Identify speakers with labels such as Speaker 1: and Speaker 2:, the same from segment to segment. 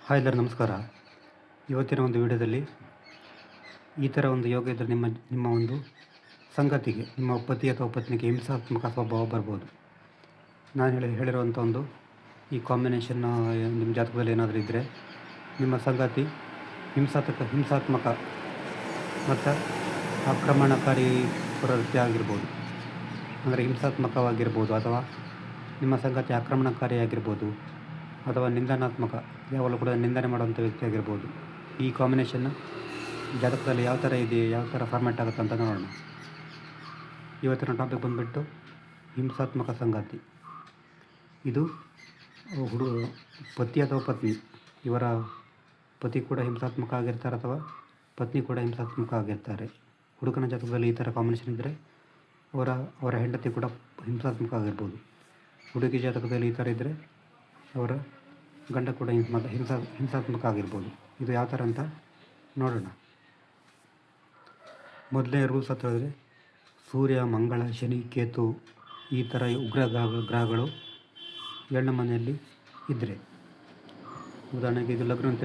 Speaker 1: Hi ಎಲ್ಲರೂ ನಮಸ್ಕಾರ. ಇವತ್ತಿನ ಒಂದು ವಿಡಿಯೋದಲ್ಲಿ ಈ ಥರ ಒಂದು ಯೋಗ ಇದ್ದರೆ ನಿಮ್ಮ ಒಂದು ಸಂಗತಿಗೆ, ನಿಮ್ಮ ಪತಿ ಅಥವಾ ಪತ್ನಿಗೆ ಹಿಂಸಾತ್ಮಕ ಸ್ವಭಾವ ಬರ್ಬೋದು. ನಾನು ಹೇಳಿರುವಂಥ ಒಂದು ಈ ಕಾಂಬಿನೇಷನ್ ನಿಮ್ಮ ಜಾತಕದಲ್ಲಿ ಏನಾದರೂ ಇದ್ದರೆ ನಿಮ್ಮ ಸಂಗಾತಿ ಹಿಂಸಾತ್ಮಕ ಮತ್ತು ಆಕ್ರಮಣಕಾರಿ ಪ್ರವೃತ್ತಿ ಆಗಿರ್ಬೋದು. ಅಂದರೆ ಹಿಂಸಾತ್ಮಕವಾಗಿರ್ಬೋದು, ಅಥವಾ ನಿಮ್ಮ ಸಂಗಾತಿ ಆಕ್ರಮಣಕಾರಿಯಾಗಿರ್ಬೋದು, ಅಥವಾ ನಿಂದನಾತ್ಮಕ, ಯಾವಾಗಲೂ ಕೂಡ ನಿಂದನೆ ಮಾಡುವಂಥ ವ್ಯಕ್ತಿ ಆಗಿರ್ಬೋದು. ಈ ಕಾಂಬಿನೇಷನ್ ಜಾತಕದಲ್ಲಿ ಯಾವ ಥರ ಇದೆ, ಯಾವ ಥರ ಫಾರ್ಮ್ಯಾಟ್ ಆಗುತ್ತೆ ಅಂತ ನೋಡೋಣ. ಇವತ್ತಿನ ಟಾಪಿಕ್ ಬಂದುಬಿಟ್ಟು ಹಿಂಸಾತ್ಮಕ ಸಂಗಾತಿ. ಇದು ಪತಿ ಅಥವಾ ಪತ್ನಿ, ಇವರ ಪತಿ ಕೂಡ ಹಿಂಸಾತ್ಮಕ ಆಗಿರ್ತಾರೆ ಅಥವಾ ಪತ್ನಿ ಕೂಡ ಹಿಂಸಾತ್ಮಕ ಆಗಿರ್ತಾರೆ. ಹುಡುಗನ ಜಾತಕದಲ್ಲಿ ಈ ಥರ ಕಾಂಬಿನೇಷನ್ ಇದ್ದರೆ ಅವರ ಹೆಂಡತಿ ಕೂಡ ಹಿಂಸಾತ್ಮಕ ಆಗಿರ್ಬೋದು. ಹುಡುಗಿ ಜಾತಕದಲ್ಲಿ ಈ ಥರ ಇದ್ದರೆ ಅವರ ಗಂಡ ಕೂಡ ಹಿಂಸಾತ್ಮಕ ಆಗಿರ್ಬೋದು. ಇದು ಯಾವ ಥರ ಅಂತ ನೋಡೋಣ. ಮೊದಲನೇ ರೂಲ್ಸ್ ಅಂತ ಹೇಳಿದ್ರೆ, ಸೂರ್ಯ, ಮಂಗಳ, ಶನಿ, ಕೇತು ಈ ಥರ ಉಗ್ರ ಗ್ರಹಗಳು 7ನೇ ಮನೆಯಲ್ಲಿ ಇದ್ದರೆ, ಉದಾಹರಣೆಗೆ ಇದು ಲಗ್ನ ಅಂತ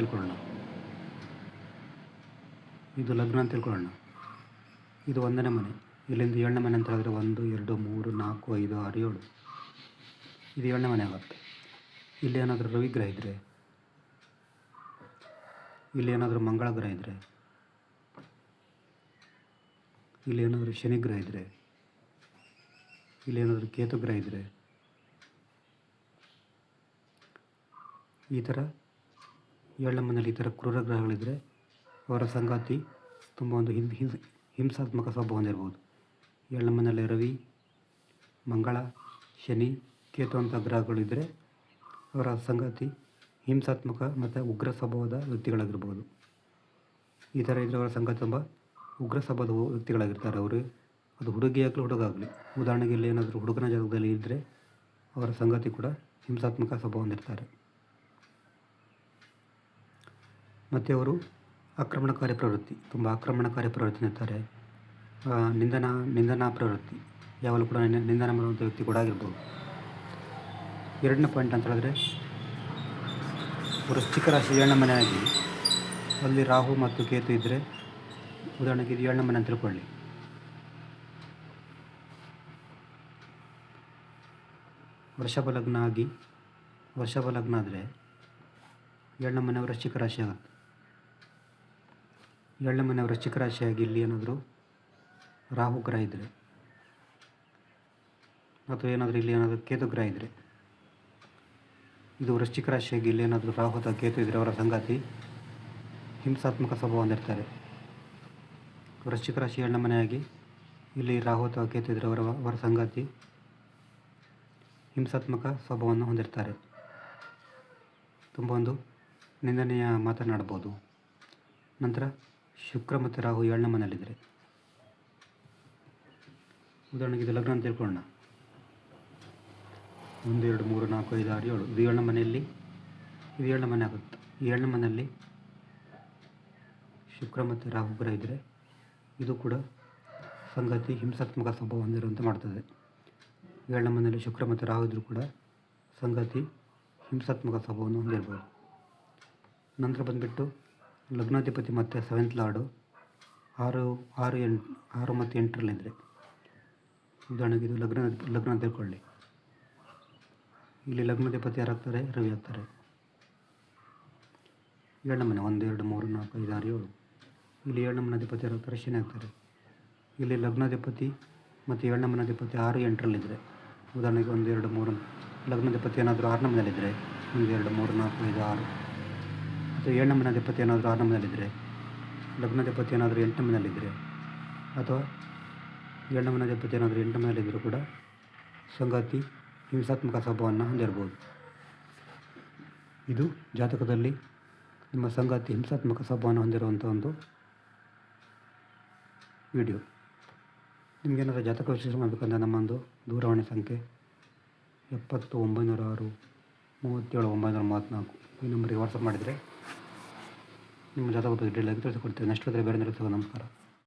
Speaker 1: ತಿಳ್ಕೊಳ್ಳೋಣ. ಇದು 1ನೇ ಮನೆ. ಇಲ್ಲಿಂದ 7ನೇ ಮನೆ ಅಂತ ಹೇಳಿದ್ರೆ 1, 2, 3, 4, 5, 6, 7 ಇದು 7ನೇ ಮನೆ ಆಗುತ್ತೆ. ಇಲ್ಲಿ ಏನಾದರೂ ರವಿ ಗ್ರಹ ಇದ್ದರೆ, ಇಲ್ಲಿ ಏನಾದರೂ ಮಂಗಳ ಗ್ರಹ ಇದ್ದರೆ, ಇಲ್ಲಿ ಏನಾದರೂ ಶನಿ ಗ್ರಹ ಇದ್ದರೆ, ಇಲ್ಲಿ ಏನಾದರೂ ಕೇತು ಗ್ರಹ ಇದ್ದರೆ, ಈ ಥರ 7ನೇ ಮನೆಯಲ್ಲಿ ಈ ಥರ ಕ್ರೂರ ಗ್ರಹಗಳಿದ್ದರೆ ಅವರ ಸಂಗಾತಿ ತುಂಬ ಒಂದು ಹಿಂಸಾತ್ಮಕ ಸ್ವಭಾವ ಹೊಂದಿರ್ಬೋದು. 7ನೇ ಮನೆಯಲ್ಲಿ ರವಿ, ಮಂಗಳ, ಶನಿ, ಕೇತು ಅಂತ ಗ್ರಹಗಳಿದ್ದರೆ ಅವರ ಸಂಗಾತಿ ಹಿಂಸಾತ್ಮಕ ಮತ್ತು ಉಗ್ರ ಸ್ವಭಾವದ ವ್ಯಕ್ತಿಗಳಾಗಿರ್ಬೋದು. ಈ ಥರ ಇದ್ದರೆ ಅವರ ಸಂಗಾತಿ ತುಂಬ ಉಗ್ರ ಸ್ವಭಾವದ ವ್ಯಕ್ತಿಗಳಾಗಿರ್ತಾರೆ. ಅವರು ಅದು ಹುಡುಗಿಯಾಗಲಿ ಹುಡುಗಾಗಲಿ. ಉದಾಹರಣೆಗೆ ಇಲ್ಲಿ ಏನಾದರೂ ಹುಡುಗನ ಜಾಗದಲ್ಲಿ ಇದ್ದರೆ ಅವರ ಸಂಗಾತಿ ಕೂಡ ಹಿಂಸಾತ್ಮಕ ಸ್ವಭಾವ ಹೊಂದಿರ್ತಾರೆ. ಮತ್ತು ಅವರು ತುಂಬ ಆಕ್ರಮಣಕಾರಿ ಪ್ರವೃತ್ತಿ ಇರ್ತಾರೆ. ನಿಂದನಾ ಪ್ರವೃತ್ತಿ, ಯಾವಾಗಲೂ ಕೂಡ ನಿಂದನೆ ಮಾಡುವಂಥ ವ್ಯಕ್ತಿ ಕೂಡ ಆಗಿರ್ಬೋದು. 2ನೇ ಪಾಯಿಂಟ್ ಅಂತ ಹೇಳಿದ್ರೆ, ವೃಶ್ಚಿಕ ರಾಶಿ 7ನೇ ಮನೆ ಆಗಿ ಅಲ್ಲಿ ರಾಹು ಮತ್ತು ಕೇತು ಇದ್ದರೆ, ಉದಾಹರಣೆಗೆ ಇದು 7ನೇ ಮನೆ ಅಂತ ತಿಳ್ಕೊಳ್ಳಿ. ವೃಷಭ ಲಗ್ನ ಆದರೆ 7ನೇ ಮನೆ ವೃಶ್ಚಿಕ ರಾಶಿ ಆಗುತ್ತೆ. 7ನೇ ಮನೆ ವೃಶ್ಚಿಕ ರಾಶಿಯಾಗಿ ಇಲ್ಲಿ ಏನಾದರೂ ರಾಹು ಗ್ರಹ ಇದ್ದರೆ, ಅಥವಾ ಇಲ್ಲಿ ಏನಾದರೂ ಕೇತು ಗ್ರಹ ಇದ್ದರೆ, ಇದು ವೃಶ್ಚಿಕ ರಾಶಿಯಾಗಿ ಇಲ್ಲಿ ಏನಾದರೂ ರಾಹು ಅಥವಾ ಕೇತು ಇದ್ದರೆ ಅವರ ಸಂಗಾತಿ ಹಿಂಸಾತ್ಮಕ ಸ್ವಭಾವ ಹೊಂದಿರ್ತಾರೆ. ವೃಶ್ಚಿಕ ರಾಶಿ 7ನೇ ಮನೆಯಾಗಿ ಇಲ್ಲಿ ರಾಹು ಅಥವಾ ಕೇತು ಇದ್ದರೆ ಅವರ ಸಂಗಾತಿ ಹಿಂಸಾತ್ಮಕ ಸ್ವಭಾವವನ್ನು ಹೊಂದಿರ್ತಾರೆ. ತುಂಬ ಒಂದು ನಿಂದನೆಯ ಮಾತನಾಡ್ಬೋದು. ನಂತರ ಶುಕ್ರ ಮತ್ತು ರಾಹು 7ನೇ ಮನೆಯಲ್ಲಿದ್ದರೆ, ಉದಾಹರಣೆಗೆ ಇದು ಲಗ್ನ ಅಂತ ತಿಳ್ಕೊಳ್ಳೋಣ. 1, 2, 3, 4, 5, 6, 7 ಇದು 7ನೇ ಮನೆಯಲ್ಲಿ, ಇದು 7ನೇ ಮನೆ ಆಗುತ್ತೆ. ಈ 7ನೇ ಮನೆಯಲ್ಲಿ ಶುಕ್ರ ಮತ್ತು ರಾಹು ಗ್ರಹ ಇದ್ದರೆ ಇದು ಕೂಡ ಸಂಗಾತಿ ಹಿಂಸಾತ್ಮಕ ಸ್ವಭಾವ ಹೊಂದಿರುವಂತೆ ಮಾಡ್ತದೆ. 7ನೇ ಮನೆಯಲ್ಲಿ ಶುಕ್ರ ಮತ್ತು ರಾಹು ಇದ್ದರೂ ಕೂಡ ಸಂಗಾತಿ ಹಿಂಸಾತ್ಮಕ ಸ್ವಭಾವವನ್ನು ಹೊಂದಿರ್ಬೋದು. ನಂತರ ಬಂದುಬಿಟ್ಟು ಲಗ್ನಾಧಿಪತಿ ಮತ್ತು 7th ಲಾರ್ಡು 6 ಮತ್ತು 8ರಲ್ಲಿದ್ದರೆ, ಉದಾಹರಣೆಗೆ ಇದು ಲಗ್ನ ಅಂತ ತಿಳ್ಕೊಳ್ಳಿ. ಇಲ್ಲಿ ಲಗ್ನಾಧಿಪತಿ ಯಾರಾಗ್ತಾರೆ? ರವಿ ಆಗ್ತಾರೆ. 7ನೇ ಮನೆ 1, 2, 3, 4, 5, 6, 7 ಇಲ್ಲಿ 7ನೇ ಮನಾಧಿಪತಿ ಯಾರಾಗ್ತಾರೆ? ಶನಿ ಆಗ್ತಾರೆ. ಇಲ್ಲಿ ಲಗ್ನಾಧಿಪತಿ ಮತ್ತು 7ನೇ ಮನಾಧಿಪತಿ 6, 8ರಲ್ಲಿದ್ದರೆ, ಉದಾಹರಣೆಗೆ 1, 2, 3 ಲಗ್ನಾಧಿಪತಿ ಏನಾದರೂ 6ನೇ ಮನೆಯಲ್ಲಿದ್ದರೆ, 1, 2, 3, 4, 5, 6 ಅಥವಾ 7ನೇ ಮನಾಧಿಪತಿ ಏನಾದರೂ 6ನೇ ಮನೆಯಲ್ಲಿದ್ದರೆ, ಲಗ್ನಾಧಿಪತಿ ಏನಾದರೂ 8ನೇ ಮನೆಯಲ್ಲಿದ್ದರೆ, ಅಥವಾ 7ನೇ ಮನಾಧಿಪತಿ ಏನಾದರೂ 8ನೇ ಮನೆಯಲ್ಲಿದ್ದರೂ ಕೂಡ ಸಂಗಾತಿ ಹಿಂಸಾತ್ಮಕ ಸ್ವಭಾವವನ್ನು ಹೊಂದಿರ್ಬೋದು. ಇದು ಜಾತಕದಲ್ಲಿ ನಿಮ್ಮ ಸಂಗಾತಿ ಹಿಂಸಾತ್ಮಕ ಸ್ವಭಾವವನ್ನು ಹೊಂದಿರುವಂಥ ಒಂದು ವಿಡಿಯೋ. ನಿಮಗೇನಾದರೂ ಜಾತಕ ವಿಶ್ಲೇಷಣೆ ಮಾಡಬೇಕಂದ್ರೆ ನಮ್ಮೊಂದು ದೂರವಾಣಿ ಸಂಖ್ಯೆ 70 906 37 934 ಈ ನಂಬರಿಗೆ ವಾಟ್ಸಪ್ ಮಾಡಿದರೆ ನಿಮ್ಮ ಜಾತಕ ಬಗ್ಗೆ ಡೀಟೇಲ್ ಆಗಿ ತಿಳಿಸಿಕೊಡ್ತೇವೆ. ನೆಕ್ಸ್ಟ್ ಬೇರೆ ನಮಸ್ಕಾರ.